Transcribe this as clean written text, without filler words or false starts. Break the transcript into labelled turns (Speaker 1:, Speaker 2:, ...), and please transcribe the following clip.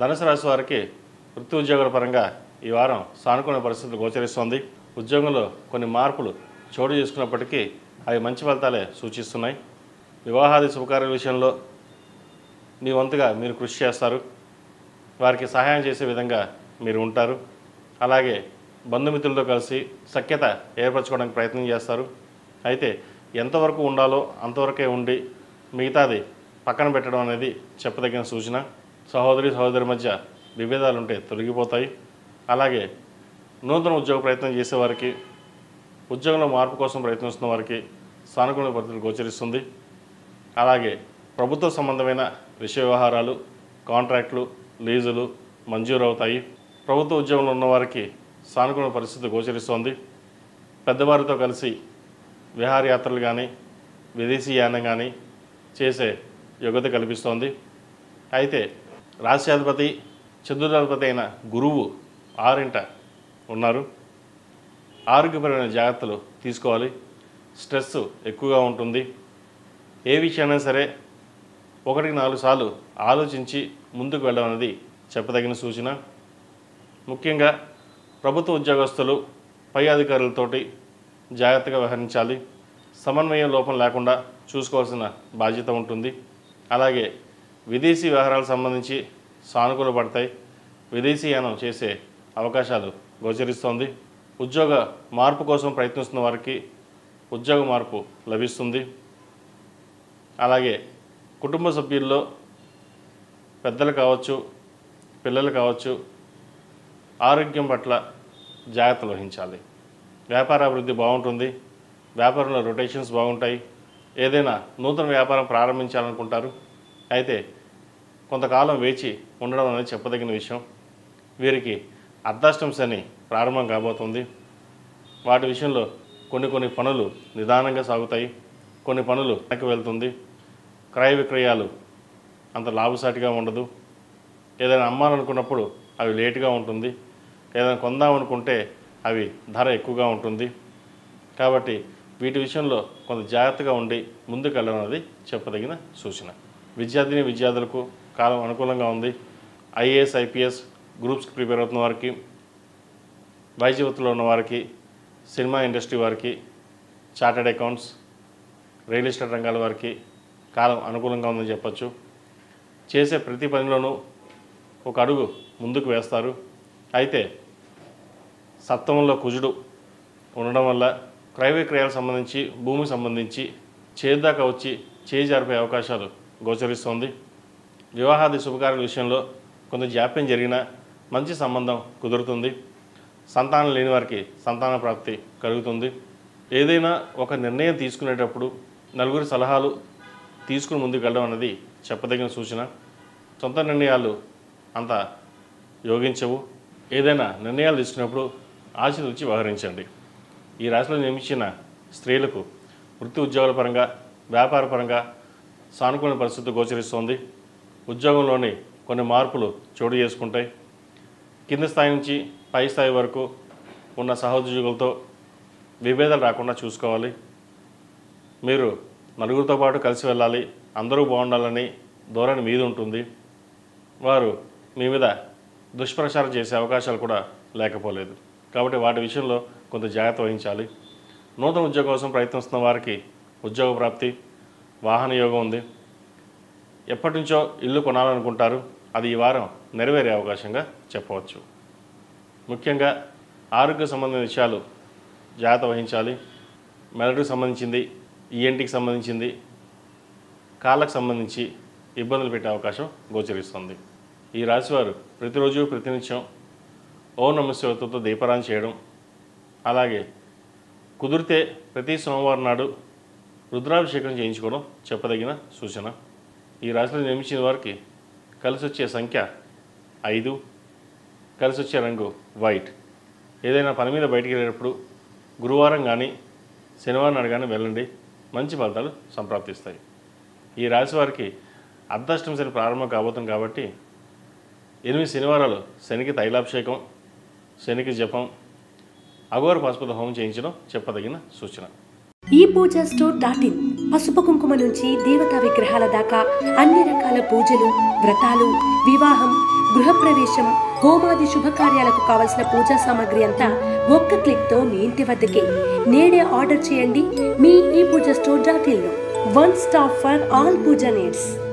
Speaker 1: ధనుసు రాశి వారికి వృత్తి ఉద్యోగుల పరంగా ఈ వారం సానుకూల పరిస్థితులు గోచరిస్తోంది. ఉద్యోగంలో కొన్ని మార్పులు చోటు చేసుకున్నప్పటికీ అవి మంచి ఫలితాలే సూచిస్తున్నాయి. వివాహాది శుభకార్యాల విషయంలో మీ వంతుగా మీరు కృషి చేస్తారు. వారికి సహాయం చేసే విధంగా మీరు ఉంటారు. అలాగే బంధుమిత్రులతో కలిసి సఖ్యత ఏర్పరచుకోవడానికి ప్రయత్నం చేస్తారు. అయితే ఎంతవరకు ఉండాలో అంతవరకే ఉండి మిగతాది పక్కన పెట్టడం అనేది చెప్పదగిన సూచన. సహోదరి మధ్య విభేదాలు ఉంటే తొలగిపోతాయి. అలాగే నూతన ఉద్యోగ ప్రయత్నం చేసేవారికి, ఉద్యోగంలో మార్పు కోసం ప్రయత్నిస్తున్న వారికి సానుకూల పరిస్థితులు గోచరిస్తుంది. అలాగే ప్రభుత్వ సంబంధమైన విషయ వ్యవహారాలు, కాంట్రాక్టులు, లీజులు మంజూరు అవుతాయి. ప్రభుత్వ ఉద్యోగంలో ఉన్నవారికి సానుకూల పరిస్థితి గోచరిస్తోంది. పెద్దవారితో కలిసి విహారయాత్రలు కానీ విదేశీ యానం కానీ చేసే యోగ్యత కల్పిస్తోంది. అయితే రాశ్యాధిపతి చతుర్థాధిపతి అయిన గురువు 6వ ఉన్నారు. ఆరోగ్యపరమైన జాగ్రత్తలు తీసుకోవాలి. స్ట్రెస్ ఎక్కువగా ఉంటుంది. ఏ విషయాన్ని సరే 1-4 సార్లు ఆలోచించి ముందుకు వెళ్ళడం అనేది చెప్పదగిన సూచన. ముఖ్యంగా ప్రభుత్వ ఉద్యోగస్తులు పై అధికారులతోటి జాగ్రత్తగా వ్యవహరించాలి. సమన్వయం లోపం లేకుండా చూసుకోవాల్సిన బాధ్యత ఉంటుంది. అలాగే విదేశీ వ్యవహారాలకు సంబంధించి సానుకూల పడతాయి. విదేశీ యానం చేసే అవకాశాలు గోచరిస్తోంది. ఉద్యోగ మార్పు కోసం ప్రయత్నిస్తున్న వారికి ఉద్యోగ మార్పు లభిస్తుంది. అలాగే కుటుంబ సభ్యుల్లో పెద్దలు కావచ్చు, పిల్లలు కావచ్చు, ఆరోగ్యం పట్ల జాగ్రత్తలు వహించాలి. వ్యాపార అభివృద్ధి బాగుంటుంది. వ్యాపారంలో రొటేషన్స్ బాగుంటాయి. ఏదైనా నూతన వ్యాపారం ప్రారంభించాలనుకుంటారు. అయితే కొంతకాలం వేచి ఉండడం అనేది చెప్పదగిన విషయం. వీరికి అర్ధాష్టమ శని ప్రారంభం కాబోతుంది. వాటి విషయంలో కొన్ని పనులు నిదానంగా సాగుతాయి. కొన్ని పనులు వెనక్కి వెళ్తుంది. క్రయ విక్రయాలు అంత లాభసాటిగా ఉండదు. ఏదైనా అమ్మాలనుకున్నప్పుడు అవి లేటుగా ఉంటుంది. ఏదైనా కొందామనుకుంటే అవి ధర ఎక్కువగా ఉంటుంది. కాబట్టి వీటి విషయంలో కొంత జాగ్రత్తగా ఉండి ముందుకు వెళ్ళడం అనేది చెప్పదగిన సూచన. విద్యార్థులకు కాలం అనుకూలంగా ఉంది. ఐఏఎస్, ఐపీఎస్ గ్రూప్స్కి ప్రిపేర్ అవుతున్న వారికి, వైద్య వృత్తిలో ఉన్న వారికి, సినిమా ఇండస్ట్రీ వారికి, చార్టెడ్ అకౌంట్స్, రియల్ ఎస్టేట్ రంగాల వారికి కాలం అనుకూలంగా ఉందని చెప్పచ్చు. చేసే ప్రతి పనిలోనూ ఒక అడుగు ముందుకు వేస్తారు. అయితే సప్తమంలో కుజుడు ఉండడం వల్ల క్రయ విక్రయాలకు సంబంధించి, భూమికి సంబంధించి చేదాకా వచ్చి చేయి జారిపోయే అవకాశాలు గోచరిస్తోంది. వివాహాది శుభకార్యాల విషయంలో కొంత జాప్యం జరిగినా మంచి సంబంధం కుదురుతుంది. సంతానం లేని వారికి సంతాన ప్రాప్తి కలుగుతుంది. ఏదైనా ఒక నిర్ణయం తీసుకునేటప్పుడు నలుగురి సలహాలు తీసుకుని ముందుకు వెళ్ళడం అనేది చెప్పదగిన సూచన. సొంత నిర్ణయాలు అంత యోగించవు. ఏదైనా నిర్ణయాలు తీసుకున్నప్పుడు ఆచితూచి వ్యవహరించండి. ఈ రాశిలో జన్మించిన స్త్రీలకు వృత్తి ఉద్యోగాల పరంగా, వ్యాపార పరంగా సానుకూల పరిస్థితి గోచరిస్తోంది. ఉద్యోగంలోని కొన్ని మార్పులు చోటు చేసుకుంటాయి. కింది స్థాయి నుంచి పై స్థాయి వరకు ఉన్న సహోద్యోగులతో విభేదాలు రాకుండా చూసుకోవాలి. మీరు నలుగురితో పాటు కలిసి వెళ్ళాలి. అందరూ బాగుండాలని ధోరణి మీద ఉంటుంది. వారు మీ మీద దుష్ప్రచారం చేసే అవకాశాలు కూడా లేకపోలేదు. కాబట్టి వాటి విషయంలో కొంత జాగ్రత్త వహించాలి. నూతన ఉద్యోగం కోసం ప్రయత్నిస్తున్న వారికి ఉద్యోగ ప్రాప్తి, వాహన యోగం ఉంది. ఎప్పటి నుంచో ఇల్లు కొనాలనుకుంటారు. అది ఈ వారం నెరవేరే అవకాశంగా చెప్పవచ్చు. ముఖ్యంగా ఆరోగ్య సంబంధించిన విషయాలు జాగ్రత్త వహించాలి. మెదడుకు సంబంధించింది, ఈఎన్టీకి సంబంధించింది, కాళ్ళకు సంబంధించి ఇబ్బందులు పెట్టే అవకాశం గోచరిస్తుంది. ఈ రాశివారు ప్రతిరోజు ప్రతినిత్యం ఓం నమః శివాయతో దీపారాధన చేయడం, అలాగే కుదిరితే ప్రతి సోమవారం నాడు రుద్రాభిషేకం చేయించుకోవడం చెప్పదగిన సూచన. ఈ రాశిలో జన్మించిన వారికి కలిసి వచ్చే సంఖ్య 5, కలిసి వచ్చే రంగు వైట్. ఏదైనా పని మీద బయటికి వెళ్ళేటప్పుడు గురువారం కానీ శనివారం నాడు కానీ వెళ్ళండి. మంచి ఫలితాలు సంప్రాప్తిస్తాయి. ఈ రాశి వారికి అర్ధాష్టమ శని ప్రారంభం కాబోతుంది కాబట్టి 8 శనివారాలు శనికి తైలాభిషేకం, శనికి జపం, అఘోర పాశుపత హోమం చేయించడం చెప్పదగిన సూచన.
Speaker 2: ఈ పూజా స్టోర్.in పసుపు కుంకుమ నుంచి దేవతా విగ్రహాల దాకా అన్ని రకాల పూజలు, వ్రతాలు, వివాహం, గృహప్రవేశం, హోమాది శుభకార్యాలకు కావలసిన పూజా సామాగ్రి అంతా ఒక్క క్లిక్తో మీ ఇంటి వద్దకే. నేడే ఆర్డర్ చేయండి మీ ఈ పూజా స్టోర్ .in లో. One stop for all puja needs.